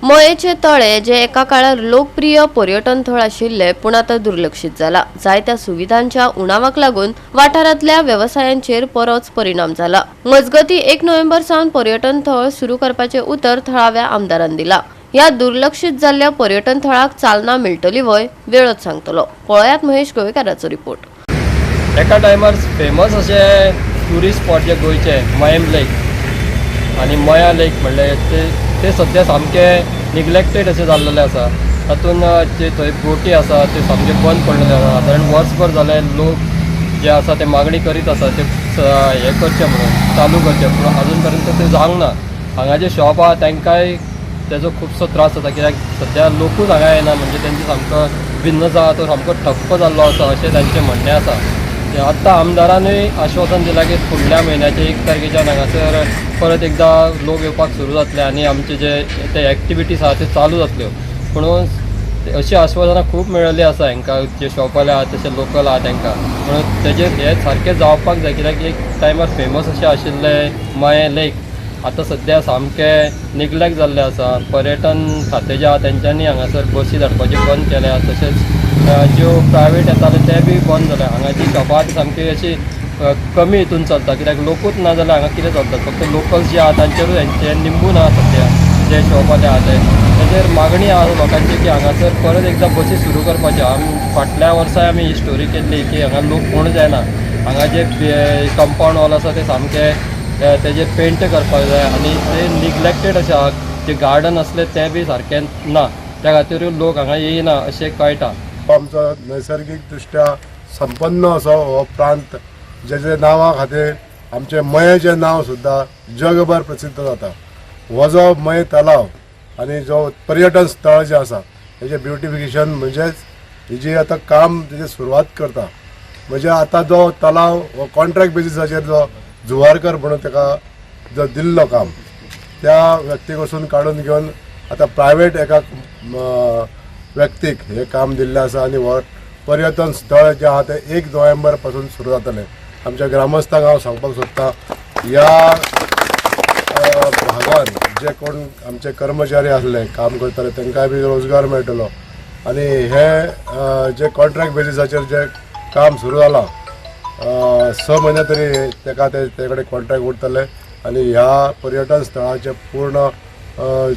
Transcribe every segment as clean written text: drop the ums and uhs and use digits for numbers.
मयेचे तळे जे एका काळार लोकप्रिय पर्यटन थळ आशिल्ले पूण आता दुर्लक्षित जाला। जायत्या सुविधांच्या उणावाक लागून वाठारांतल्या व्यवसायांचेर बरोच परिणाम जाला। मजगती 1 नोव्हेंबर सावन पर्यटन थळ सुरू करपाचे उतर थळाव्या आमदारान दिला। या दुर्लक्षित जाल्ल्या पर्यटन थळाक चालना मेळटली वय वेळच सांगतलो। पळयात महेश गोवेकाराचो रिपोर्ट। एका टायमार फेमस असे ट्युरिस्ट स्पॉट जे गोयचे मयम लेक आणि मया लेक म्हणले ते सध्या सामके निग्लेक्टेड असे जाल्लेले आसा। तातूंत जे थंय बोटी आसा ते सामके बंद पडलेले आसा। सादारण वर्सभर जाले लोक जे आसा ते मागणी करीत आसा ते हे करचे म्हणून चालू करचे, पूण अजून पर्यंत ते जावंक ना। हांगा जे शॉप आहा तांकांय तेजो खुबसो त्रास जाता, कित्याक सध्या लोकूच हांगा येना, म्हणजे तेंचो सामको बिझनस आहा तो सामको ठप्प जाल्लो आसा अशें तांचें म्हणणें आसा। आत्तां आमदारानूय आश्वासन दिलां की फुडल्या म्हयन्याच्या 1 तारखेच्यान हांगासर परत एकदा लोक येवपाक सुरू जातले आनी आमचे जे ते एक्टिविटीज आहा ते चालू जातल्यो। म्हणून अशी आश्वासनां खूब मेळिल्ली आसा हांकां, जे शॉपवाले आहा तशे लोकल आहा तांकां। म्हणून तेजेर हे सारकें जावपाक जाय, कित्याक एक टायमार फेमस अशें आशिल्ले मये लेक आतां सध्या सामकें निग्लेक्ट जाल्लें आसा। पर्यटन खातें जें आहा तेंच्यांनी हांगासर बसी धाडपाचें बंद केल्या, तशेंच ज्यो प्रायवेट येताले ते बी बंद जाल्या। हांगाची शॉपां सामकी अशी कमी हितून चलता, कित्याक लोकूच ना जाल्यार हांगा कितें चलता। फक्त लोकल्स जे आहा तांचेरूच हेंचें निंबून आहा सध्या जे शॉपाले आहा ते। तेजेर मागणी आहा लोकांची की हांगासर परत एकदा बसी सुरू करपाच्यो। फाटल्या वर्सां आमी ही स्टोरी केल्ली की हांगा लोक कोण जायना। हांगा जे कंपाउंड वॉल आसा ते सामके तेजेर पेंट करपाक जाय आनी ते निग्लेक्टेड अशें आहा। जे गार्डन असले ते बी सारकें ना, त्या खातीरूय लोक हांगा येयना अशें कळटा। आमचो नैसर्गिक दृश्ट्या संपन्न असो हो प्रांत, जेजे नांवा खातीर आमचे मयेचें नांव सुद्दां जगभर प्रसिद्ध जाता। हो जो मय तलाव आनी जो पर्यटन स्थळ जें आसा तेजें ब्युटिफिकेशन म्हणजेच हेजी आतां काम तेजी सुरवात करता। म्हणजे आतां जो तलाव हो कॉन्ट्रॅक्ट बेजिसाचेर जो जुवारकर म्हणून ताका जो दिल्लो काम, त्या व्यक्ती कडसून काडून घेवन आतां प्रायवेट एका व्यक्तीक हे काम दिल्लें आसा आनी हो पर्यटन स्थळ जें आहा तें 1 नोव्हेंबर पासून सुरू जातलें। आमच्या ग्रामस्थांक हांव सांगपाक सोदतां, ह्या भागान जे कोण आमचे कर्मचारी आसले काम करताले तांकांय बी रोजगार मेळटलो आनी हे जे कॉन्ट्रॅक्ट बेजिसाचेर जे काम सुरू जालां 6 म्हयने तरी ताका ते कडेन कॉन्ट्रॅक्ट उरतले आनी ह्या पर्यटन स्थळाचे पूर्ण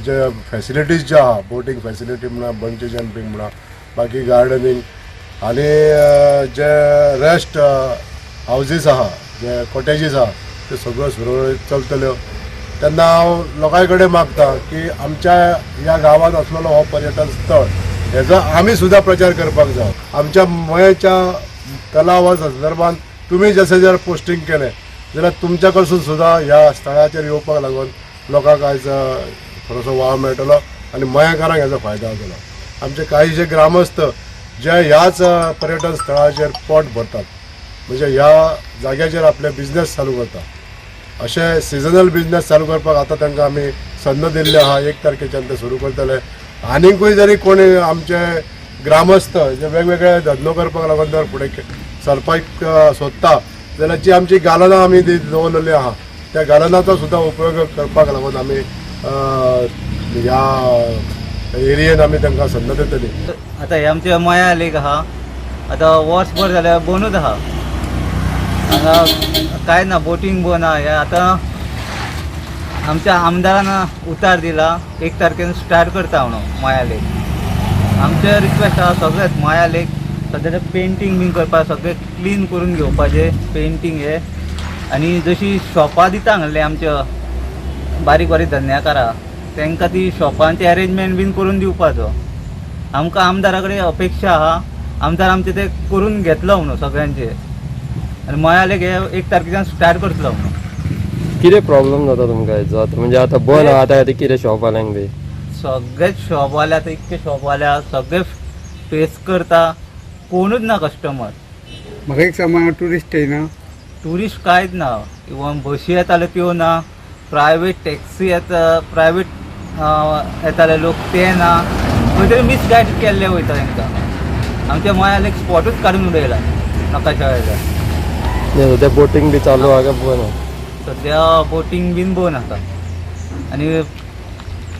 जे फॅसिलिटीज जे आहा, बोटींग फॅसिलिटी म्हणा, बंची जंपींग म्हणा, बाकी गार्डनिंग आनी जे रेस्ट हावजीस आहा, जे कॉटेजीस आहा ते सगळ्यो सुरळीत चलतल्यो। तेन्ना हांव लोकां कडेन मागतां की आमच्या ह्या गांवांत आसलेलो हो पर्यटन स्थळ हेजो आमी सुद्दां प्रचार करपाक जाय। आमच्या मयेच्या तलावा संदर्भात तुमी जशें जर पोस्टिंग केलें जाल्यार तुमच्या कडसून सुद्दां ह्या स्थळाचेर येवपाक लागून लोकांक आयज थोडोसो वाव मेळटलो आनी मयेकारांक हेजो फायदो जातलो। आमचे कांयशे ग्रामस्थ जे ह्याच पर्यटन स्थळाचेर पोट भरतात, म्हणजे ह्या जाग्याचेर आपले बिझनेस चालू करता, अशे सिजनल बिझनेस चालू करपाक आतां तांकां आमी संद दिल्ले आहा। 1 तारखेच्यान ते सुरू करतले। आनीकूय जरी कोणी आमचे ग्रामस्थ जे वेगवेगळे धंदो करपाक लागून जर फुडें सरपाक सोदता जाल्यार जी आमची गालनां आमी दवरलेली आहा त्या गालनाचो सुद्दां उपयोग करपाक लागून आमी ह्या एरियेन आमी तांकां संद दितली। आतां हे आमचे मया लेक आहा, आतां वर्सभर जाल्यार बंदूच आहा। हांगा कांय ना, बोटींग बंद आहा। हे आतां आमच्या आमदारान उतार दिला 1 तारखेन स्टार्ट करता म्हणून मया लेक। आमचे रिक्वेस्ट आहा सगळेच मया लेक सद्या पेंटींग बीन करपाक सगळें क्लीन करून घेवपाचें पेंटींग हे, आनी जशी शॉपां दिता हांगले आमचे बारीक बारीक धंद्याकार आहा तांकां ती शॉपांचे अरेंजमेंट बीन करून दिवपाचो। आमकां आमदारा कडेन अपेक्षा आहा, आमदार आमचे ते करून घेतलो म्हणून सगळ्यांचे, आनी मया लेक हे 1 तारखेच्यान स्टार्ट करतलो म्हणून। कितें प्रॉब्लेम जाता तुमकां हेजो आतां? म्हणजे आतां बंद आहा आतां कितें शॉपवाल्यांक बी? सगळेच शॉपवाले आतां इतके शॉपवाले आहा, सगळे फेस करता, कोणूच ना कस्टमर। म्हाका एक सांग, टुरिस्ट येना? टुरिस्ट कांयच ना, इवन बशी येताले त्यो ना, प्रायवेट टॅक्सी येता, प्रायवेट येताले लोक ते ना, खंय तरी मिसगायड केल्ले वयता तांकां। आमच्या मयाल एक स्पॉटूच काडून उडयला नकाशा वेळार। सद्या बोटींग बी चालू आहा काय बंद आहा? सद्या बोटींग बीन बंद आसा आनी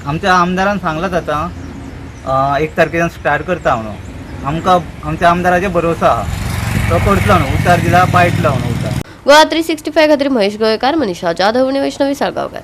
आमच्या आमदारान सांगलां जाता 1 तारखेन स्टार्ट करता म्हणून. आमकां आमच्या आमदाराचेर भरोसा आहा, तो करतलो म्हणून. उतार दिला पायटलो म्हणून उतार. गोवा 365 खातीर महेश गोयकार, मनीषा जाधव, वैष्णवी साळगांवकर.